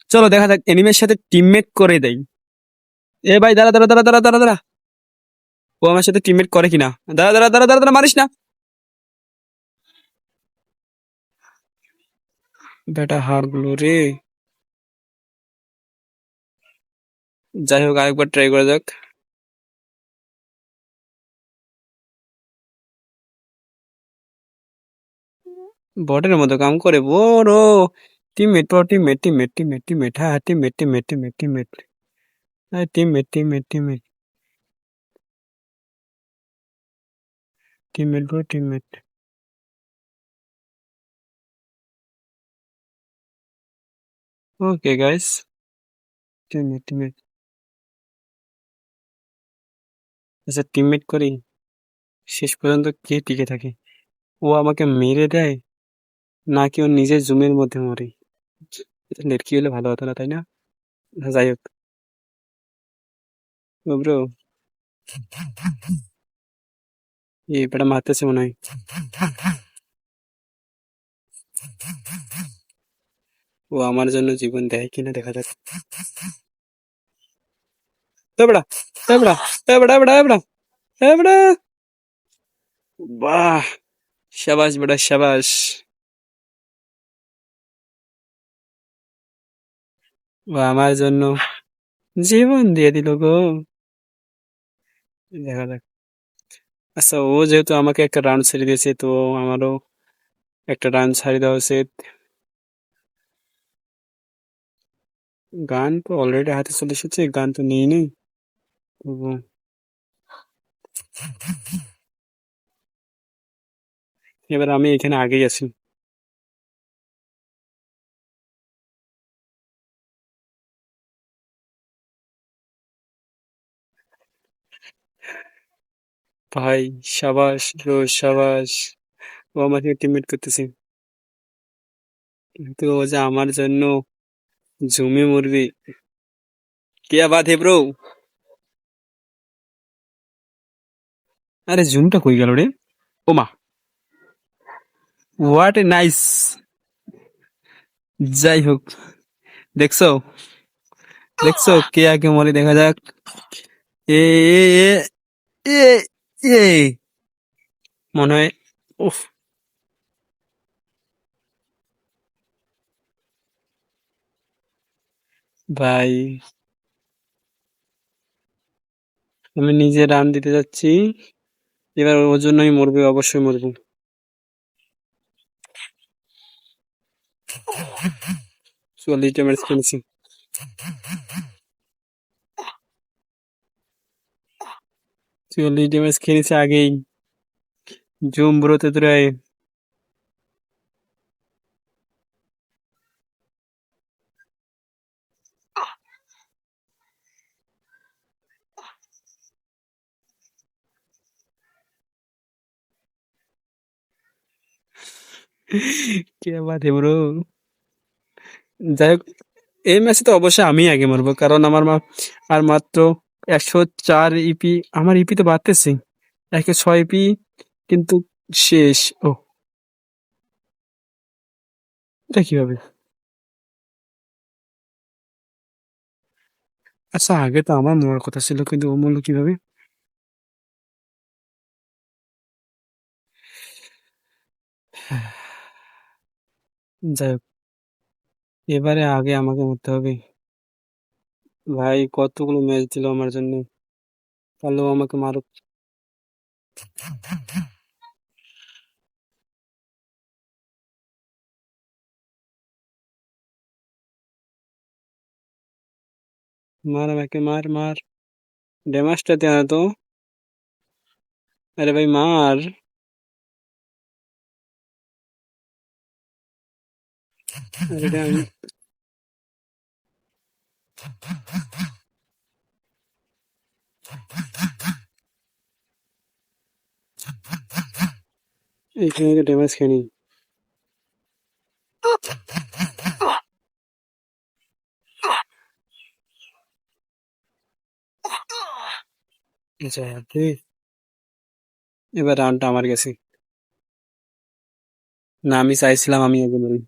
চলো দেখা যাক এনিমের সাথে টিমমেট করে দেই। এ ভাই দাঁড়া দাঁড়া দাঁড়া দাঁড়া দাঁড়া দাঁড়া, ও আমার সাথে টিমমেট করে কিনা। দাঁড়া দাঁড়া দাঁড়া দাঁড়া দাঁড়া, মারিস না বেটা, হাড়গুলো রে। যাই হোক আরেকবার ট্রাই করা যাক। বটের মতো কাম করে বড়। টিমমেট পর টিমমেট টিমমেট টিমমেট টিমমেট, হ্যাঁ টিমমেট টিমমেট টিমমেট টিমমেট, হ্যাঁ teammate teammate teammate teammate bro teammate. Okay guys, teammate teammate. আচ্ছা টিমমেট করি, শেষ পর্যন্ত কে টিকে থাকে? ও আমাকে মেরে দেয় নাকি ও নিজের জুমের মধ্যে মরে? এটা নেট কি হলে ভালো হতো না, তাই না? যাই হোক। ও ব্রো, এই বেটা মারতেছে মনে হয়। ও আমার জন্য জীবন দেয় কিনা দেখা যাক। এ বেটা, এ বেটা, এ বেটা, এ বেটা, এ বেটা, এ বেটা। বাহ, শাবাশ বেটা শাবাশ। ও আমার জন্য জীবন দিয়ে দিল গো। দেখা যাক। আচ্ছা ও যেহেতু আমাকে একটা রান ছেড়ে দিয়েছে, তো আমারও একটা রান ছাড়ি দেওয়া উচিত। গান তো অলরেডি হাতে চলে এসেছে, গান তো নেই নেই। এবার আমি এখানে আগেই আছি। ভাই সাবাস ব্রো সাবাস। ও আমাকে টিমমেট করতেছে, কিন্তু ও যে আমার জন্য ঝুমে মরবে। क्या बात है ब्रो। আরে জুমটা কই গেল রে? ওমা, হোয়াট এ নাইস। যাই হোক, দেখছো দেখছো কে আগে মরে, দেখা যাক। এ এ এ এ এ। মনে হয়, উফ। ভাই আমি নিজে রান দিতে যাচ্ছি, এবার ওর জন্যই মরবে, অবশ্যই মরবো। 44 ড্যামেজ খেয়েছি। 44 ড্যামেজ খেয়েছে আগেই। Zoom bro তেতুরাই। কে বাত হে ব্রো। যাই হোক, এই ম্যাচে তো অবশ্যই আমি আগে মরবো, কারণ আমার আর মাত্র 104 ইপি। আমার ইপি তো বাড়তেছে, 106 ইপি, কিন্তু শেষ। ও, এটা কিভাবে? আচ্ছা আগে তো আমার মরার কথা ছিল, কিন্তু ও মরলো কিভাবে? যাই হোক, এবারে আগে আমাকে মরতে হবে। ভাই কতগুলো ম্যাচ দিল আমার জন্য, পারলেও আমাকে মারুক। মার আমাকে, মার মার, ড্যামেজটা দে না তো। আরে ভাই মার। আরে এইখানে ড্যামেজ খেয়ে নি। যাই হোক, এবার রাউন্ডটা আমার গেছে। না আমি চাইছিলাম আমি আগে মরি।